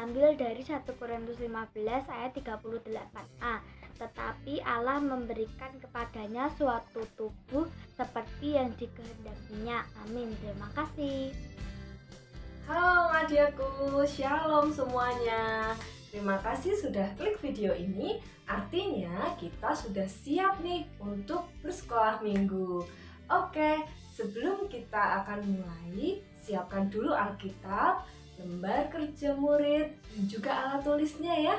diambil dari 1 Korintus 15 ayat 38a. Tetapi Allah memberikan kepadanya suatu tubuh seperti yang dikehendakinya. Amin. Terima kasih. Halo adikku, shalom semuanya. Terima kasih sudah klik video ini. Artinya kita sudah siap nih untuk bersekolah minggu. Oke, sebelum kita akan mulai, siapkan dulu Alkitab, lembar kerja murid, dan juga alat tulisnya ya.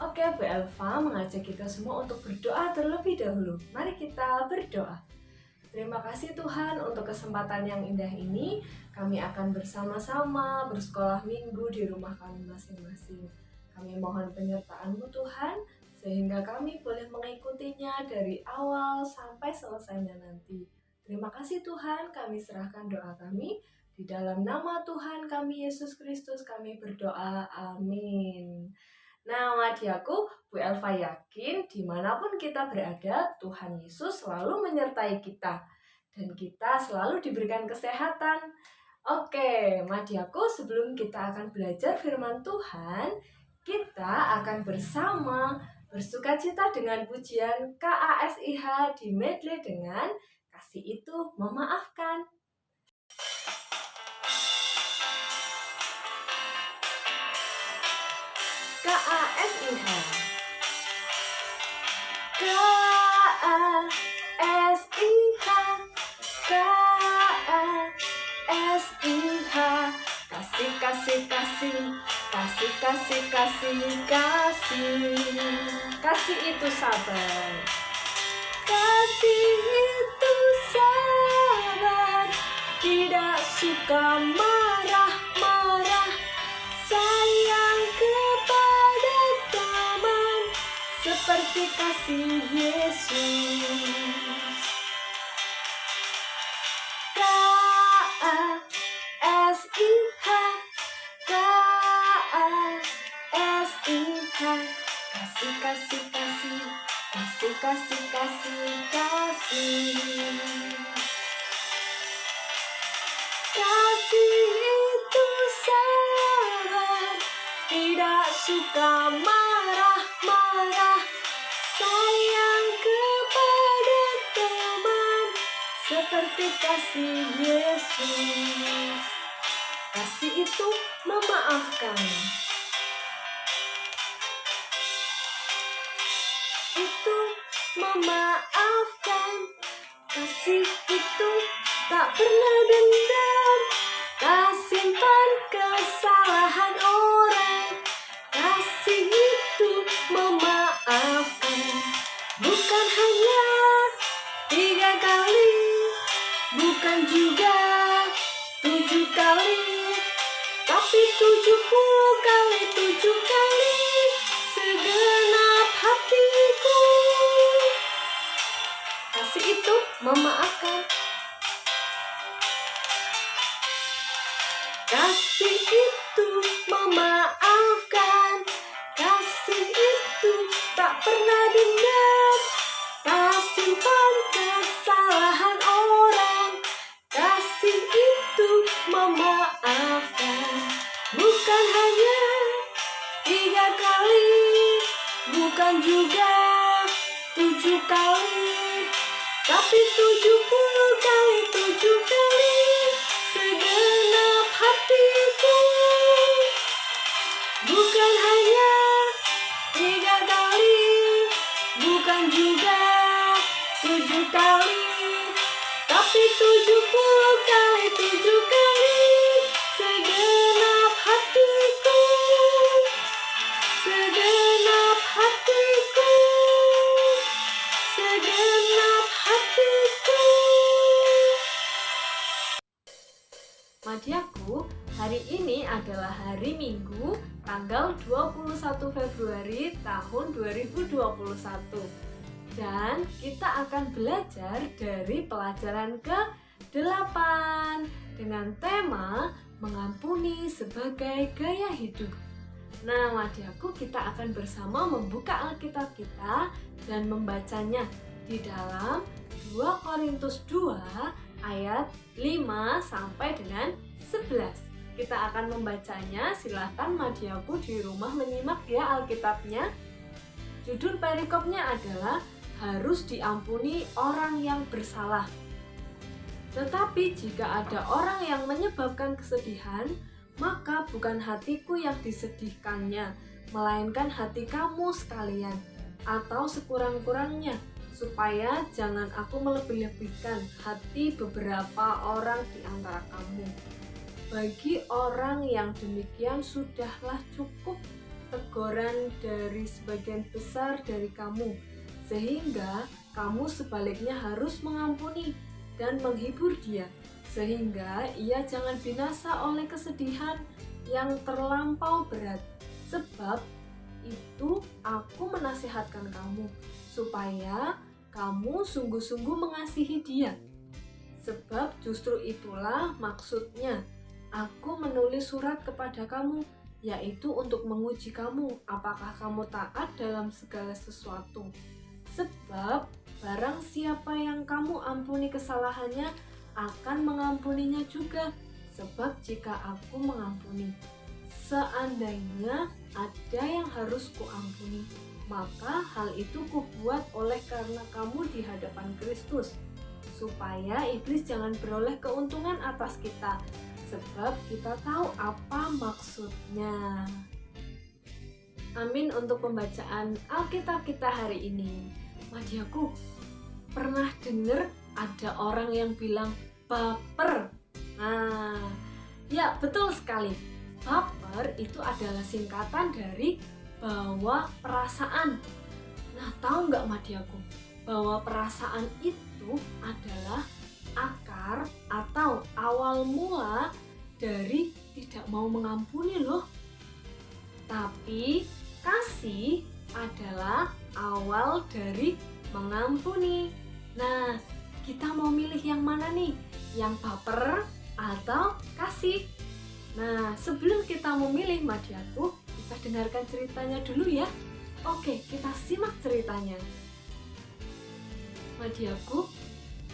Oke, Bu Elva mengajak kita semua untuk berdoa terlebih dahulu. Mari kita berdoa. Terima kasih Tuhan untuk kesempatan yang indah ini. Kami akan bersama-sama bersekolah minggu di rumah kami masing-masing. Kami mohon penyertaan-Mu Tuhan, sehingga kami boleh mengikutinya dari awal sampai selesainya nanti. Terima kasih Tuhan, kami serahkan doa kami. Di dalam nama Tuhan kami Yesus Kristus kami berdoa. Amin. Nah, adikku, Bu Elva yakin dimanapun kita berada, Tuhan Yesus selalu menyertai kita. Dan kita selalu diberikan kesehatan. Oke, adikku, sebelum kita akan belajar firman Tuhan, kita akan bersama bersukacita dengan pujian KASIH di medley dengan Kasih Itu Memaafkan. KASIH KASIH KASIH Kasih, kasih, kasih, kasih, kasih, kasih, kasih. Kasih itu sabar. Kasih itu sabar, tidak suka marah-marah, sayang kepada teman seperti kasih Yesus. KASIH KASIH Kasih, kasih, kasih, kasih, kasih, kasih, kasih. Kasih itu sabar, tidak suka marah-marah, sayang kepada teman seperti kasih Yesus. Kasih itu memaafkan. Itu memaafkan. Kasih itu tak pernah dendam, tak simpan kesalahan orang. Kasih itu memaafkan. Bukan hanya 3 kali, bukan juga 7 kali, tapi 70 kali 7 kali segenap hatiku. Kasih itu memaafkan. Kasih itu memaafkan. Kasih itu tak pernah dendam, tak simpan kesalahan orang. Kasih itu memaafkan. Bukan hanya 3 kali, bukan juga 7 kali, tapi 70 kali 7 kali segenap hatiku. Bukan hanya 3 kali, bukan juga 7 kali, tapi 70 kali 7 kali segenap hatiku. Segenap hatiku. Segenap hatiku. Adikku, hari ini adalah hari Minggu, tanggal 21 Februari tahun 2021. Dan kita akan belajar dari pelajaran ke-8 dengan tema mengampuni sebagai gaya hidup. Nah, adikku, kita akan bersama membuka Alkitab kita dan membacanya di dalam 2 Korintus 2 ayat 5 sampai dengan 11. kita akan membacanya. Silahkan Madiaku di rumah menyimak ya Alkitabnya. Judul perikopnya adalah harus diampuni orang yang bersalah. Tetapi jika ada orang yang menyebabkan kesedihan, maka bukan hatiku yang disedihkannya, melainkan hati kamu sekalian, atau sekurang-kurangnya, supaya jangan aku melebih-lebihkan hati beberapa orang di antara kamu. Bagi orang yang demikian sudahlah cukup teguran dari sebagian besar dari kamu, sehingga kamu sebaliknya harus mengampuni dan menghibur dia, sehingga ia jangan binasa oleh kesedihan yang terlampau berat. Sebab itu aku menasihatkan kamu, supaya kamu sungguh-sungguh mengasihi dia. Sebab justru itulah maksudnya aku menulis surat kepada kamu, yaitu untuk menguji kamu apakah kamu taat dalam segala sesuatu. Sebab barang siapa yang kamu ampuni kesalahannya akan mengampuninya juga. Sebab jika aku mengampuni, seandainya ada yang harus kuampuni, maka hal itu kubuat oleh karena kamu di hadapan Kristus, supaya iblis jangan beroleh keuntungan atas kita, sebab kita tahu apa maksudnya. Amin untuk pembacaan Alkitab kita hari ini. Madiaku, pernah dengar ada orang yang bilang baper? Nah, ya betul sekali. Baper itu adalah singkatan dari bawa perasaan. Nah, tahu nggak Madiaku, bahwa perasaan itu adalah akar atau awal mula dari tidak mau mengampuni loh. Tapi kasih adalah awal dari mengampuni. Nah, kita mau milih yang mana nih? Yang baper atau kasih? Nah, sebelum kita memilih Madiaku, kita dengarkan ceritanya dulu ya. Oke, kita simak ceritanya. Madiaku,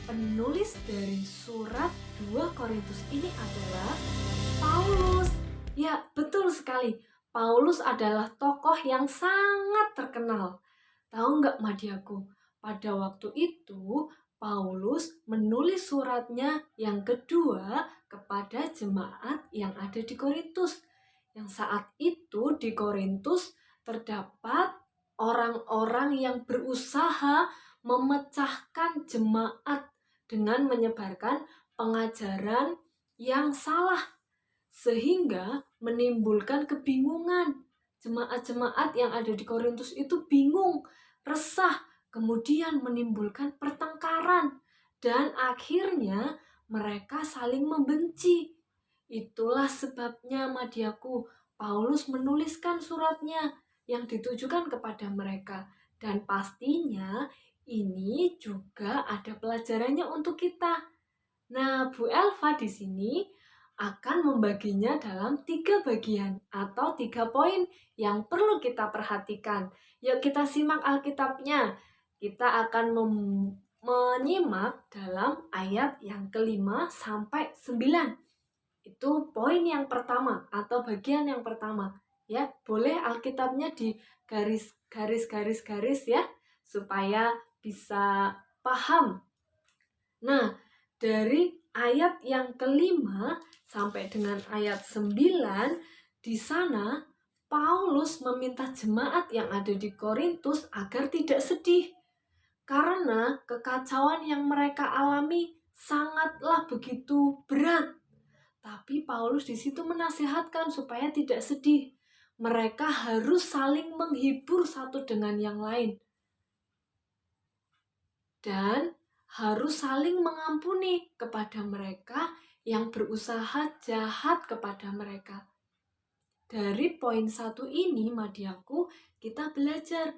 penulis dari surat 2 Korintus ini adalah Paulus. Ya, betul sekali. Paulus adalah tokoh yang sangat terkenal. Tahu nggak Madiaku, pada waktu itu Paulus menulis suratnya yang kedua kepada jemaat yang ada di Korintus. Yang saat itu di Korintus terdapat orang-orang yang berusaha memecahkan jemaat dengan menyebarkan pengajaran yang salah, sehingga menimbulkan kebingungan. Jemaat-jemaat yang ada di Korintus itu bingung, resah, kemudian menimbulkan pertengkaran, dan akhirnya mereka saling membenci. Itulah sebabnya Madiaku, Paulus menuliskan suratnya yang ditujukan kepada mereka, dan pastinya ini juga ada pelajarannya untuk kita. Nah, Bu Elva di sini akan membaginya dalam 3 bagian atau 3 poin yang perlu kita perhatikan. Yuk kita simak Alkitabnya. Kita akan menyimak dalam ayat yang ke-5 sampai 9. Itu poin yang pertama atau bagian yang pertama. Ya, boleh Alkitabnya di garis ya, supaya bisa paham. Nah, dari ayat yang ke-5 sampai dengan ayat 9, di sana Paulus meminta jemaat yang ada di Korintus agar tidak sedih, karena kekacauan yang mereka alami sangatlah begitu berat. Tapi Paulus di situ menasihatkan supaya tidak sedih. Mereka harus saling menghibur satu dengan yang lain. Dan harus saling mengampuni kepada mereka yang berusaha jahat kepada mereka. Dari poin 1 ini, Madiaku, kita belajar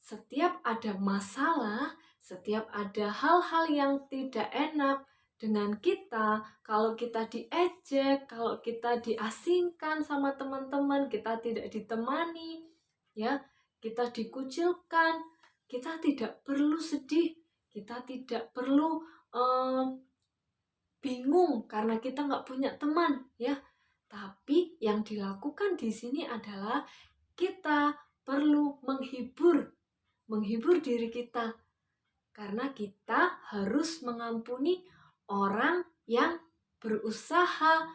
setiap ada masalah, setiap ada hal-hal yang tidak enak dengan kita, kalau kita diejek, kalau kita diasingkan sama teman-teman, kita tidak ditemani, ya, kita dikucilkan, kita tidak perlu sedih, kita tidak perlu bingung karena kita nggak punya teman, ya. Tapi yang dilakukan di sini adalah kita perlu menghibur diri kita. Karena kita harus mengampuni orang yang berusaha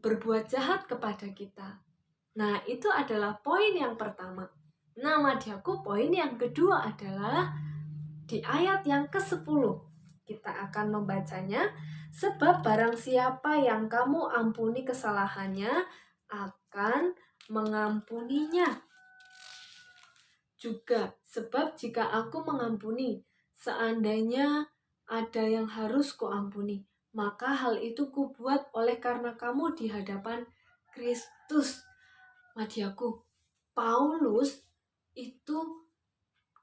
berbuat jahat kepada kita. Nah, itu adalah poin yang pertama. Nah, Madiaku, poin yang kedua adalah di ayat yang ke-10. Kita akan membacanya. Sebab barang siapa yang kamu ampuni kesalahannya akan mengampuninya juga. Sebab jika aku mengampuni, seandainya ada yang harus kuampuni, maka hal itu kubuat oleh karena kamu di hadapan Kristus. Madiaku, Paulus itu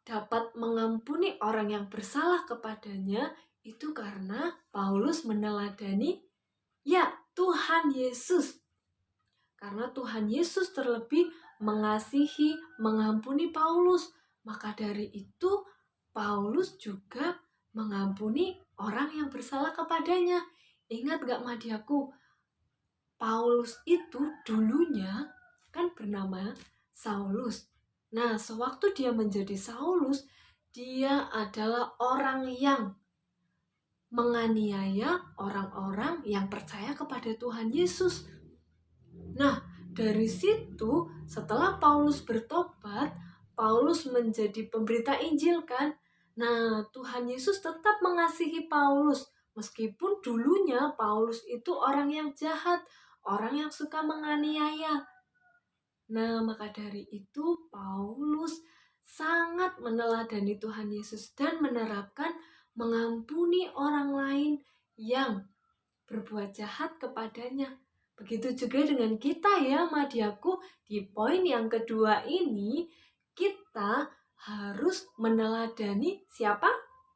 dapat mengampuni orang yang bersalah kepadanya itu karena Paulus meneladani Tuhan Yesus. Karena Tuhan Yesus terlebih mengasihi, mengampuni Paulus. Maka dari itu Paulus juga mengampuni orang yang bersalah kepadanya. Ingat gak Madiaku? Paulus itu dulunya kan bernama Saulus. Nah, sewaktu dia menjadi Saulus, dia adalah orang yang menganiaya orang-orang yang percaya kepada Tuhan Yesus. Nah, dari situ setelah Paulus bertobat, Paulus menjadi pemberita Injil kan. Nah, Tuhan Yesus tetap mengasihi Paulus. Meskipun dulunya Paulus itu orang yang jahat, orang yang suka menganiaya. Nah, maka dari itu Paulus sangat meneladani Tuhan Yesus dan menerapkan mengampuni orang lain yang berbuat jahat kepadanya. Begitu juga dengan kita ya Madiaku. Di poin yang kedua ini kita harus meneladani siapa?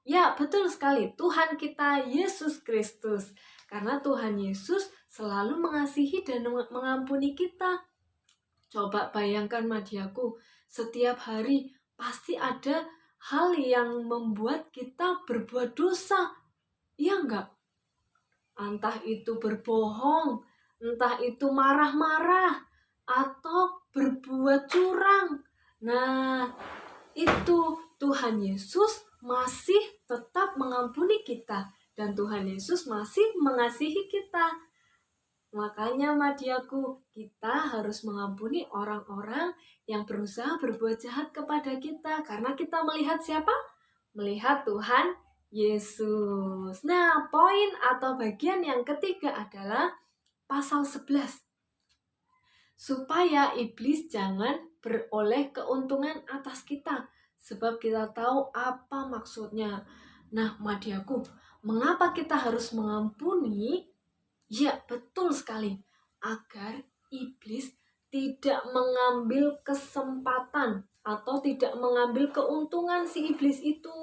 Ya, betul sekali, Tuhan kita Yesus Kristus. Karena Tuhan Yesus selalu mengasihi dan mengampuni kita. Coba bayangkan Madiaku, setiap hari pasti ada hal yang membuat kita berbuat dosa. Iya enggak? Entah itu berbohong, entah itu marah-marah, atau berbuat curang. Nah, itu Tuhan Yesus masih tetap mengampuni kita. Dan Tuhan Yesus masih mengasihi kita. Makanya Madiaku, kita harus mengampuni orang-orang yang berusaha berbuat jahat kepada kita. Karena kita melihat siapa? Melihat Tuhan Yesus. Nah, poin atau bagian yang ketiga adalah pasal 11. Supaya iblis jangan beroleh keuntungan atas kita. Sebab kita tahu apa maksudnya. Nah, Madiaku, mengapa kita harus mengampuni? Ya, betul sekali. Agar iblis tidak mengambil kesempatan atau tidak mengambil keuntungan si iblis itu.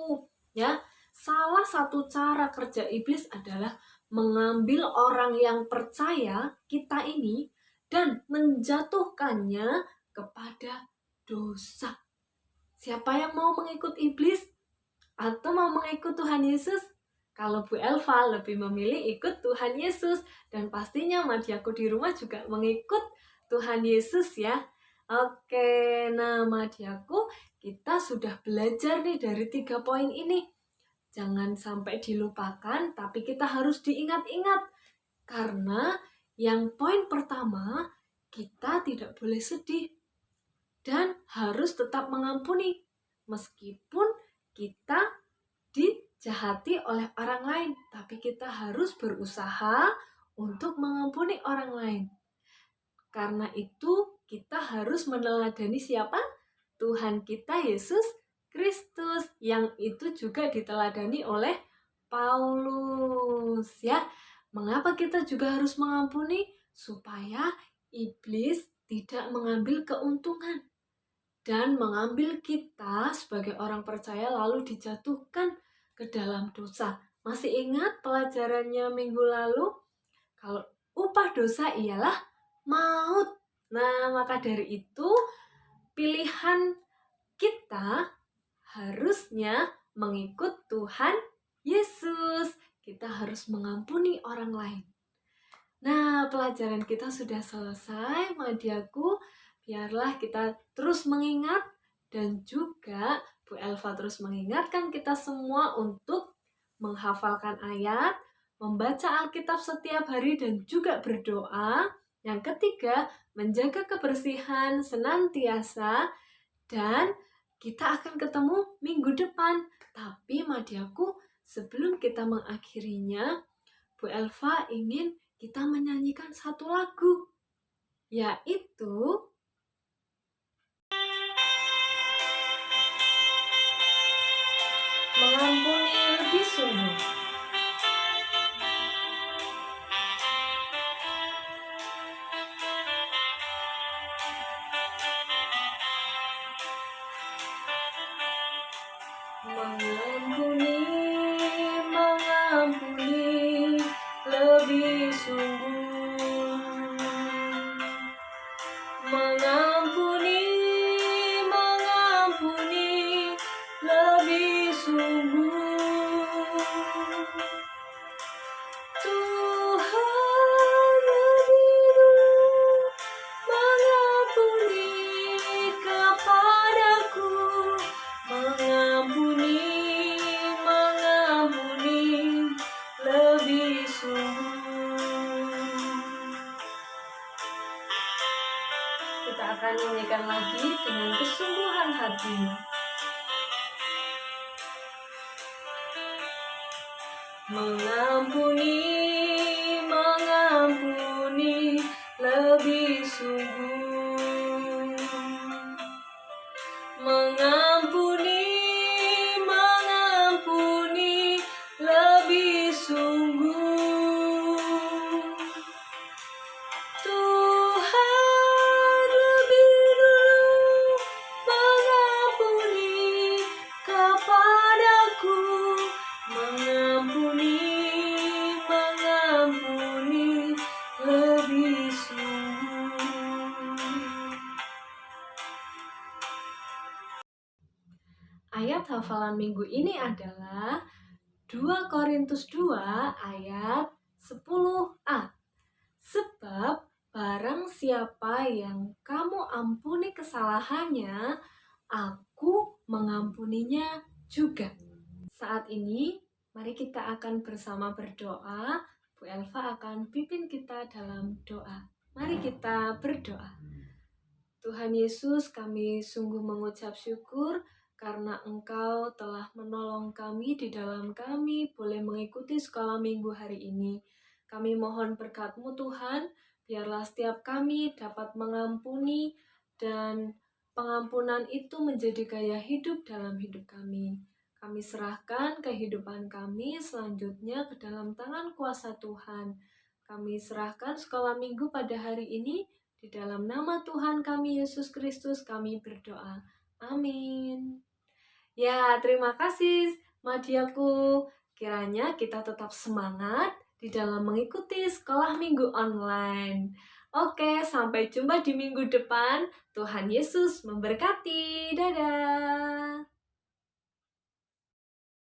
Ya, salah satu cara kerja iblis adalah mengambil orang yang percaya kita ini dan menjatuhkannya kepada dosa. Siapa yang mau mengikut iblis atau mau mengikut Tuhan Yesus? Kalau Bu Elva lebih memilih ikut Tuhan Yesus. Dan pastinya Madiaku di rumah juga mengikut Tuhan Yesus ya. Oke, nah Madiaku, kita sudah belajar nih dari 3 poin ini. Jangan sampai dilupakan, tapi kita harus diingat-ingat. Karena yang poin pertama, kita tidak boleh sedih. Dan harus tetap mengampuni. Meskipun kita dijahati oleh orang lain, tapi kita harus berusaha untuk mengampuni orang lain. Karena itu kita harus meneladani siapa? Tuhan kita Yesus Kristus, yang itu juga diteladani oleh Paulus ya. Mengapa kita juga harus mengampuni? Supaya iblis tidak mengambil keuntungan dan mengambil kita sebagai orang percaya lalu dijatuhkan ke dalam dosa. Masih ingat pelajarannya minggu lalu? Kalau upah dosa ialah maut. Nah, maka dari itu pilihan kita harusnya mengikut Tuhan Yesus. Kita harus mengampuni orang lain. Nah, pelajaran kita sudah selesai, Madiaku. Biarlah kita terus mengingat dan juga Bu Elva terus mengingatkan kita semua untuk menghafalkan ayat, membaca Alkitab setiap hari dan juga berdoa. Yang ketiga, menjaga kebersihan senantiasa dan kita akan ketemu minggu depan. Tapi Madiaku, sebelum kita mengakhirinya, Bu Elva ingin kita menyanyikan satu lagu, yaitu Mengampuni Lebih Sungguh. Mengampuni, mengampuni lebih sungguh. Mengampuni, mengampuni lebih sungguh. Tuhan lebih dulu mengampuni kepadaku, mengampuni, mengampuni lebih sungguh. Kita akan nyanyikan lagi dengan kesungguhan hati. Mengampuni, mengampuni lebih sungguh. Mengampuni, mengampuni lebih sungguh. Tuhan lebih dulu mengampuni kepadaku, mengampuni, mengampuni lebih sungguh. Ayat hafalan minggu ini adalah 2 Korintus 2 ayat 10a. Sebab barang siapa yang kamu ampuni kesalahannya, aku mengampuninya juga. Saat ini, mari kita akan bersama berdoa. Bu Elva akan pimpin kita dalam doa. Mari kita berdoa. Tuhan Yesus, kami sungguh mengucap syukur karena Engkau telah menolong kami di dalam kami boleh mengikuti sekolah minggu hari ini. Kami mohon berkat-Mu Tuhan, biarlah setiap kami dapat mengampuni dan pengampunan itu menjadi gaya hidup dalam hidup kami. Kami serahkan kehidupan kami selanjutnya ke dalam tangan kuasa Tuhan. Kami serahkan sekolah minggu pada hari ini, di dalam nama Tuhan kami Yesus Kristus kami berdoa. Amin. Ya, terima kasih Madiaku. Kiranya kita tetap semangat di dalam mengikuti sekolah minggu online. Oke, sampai jumpa di minggu depan. Tuhan Yesus memberkati. Dadah.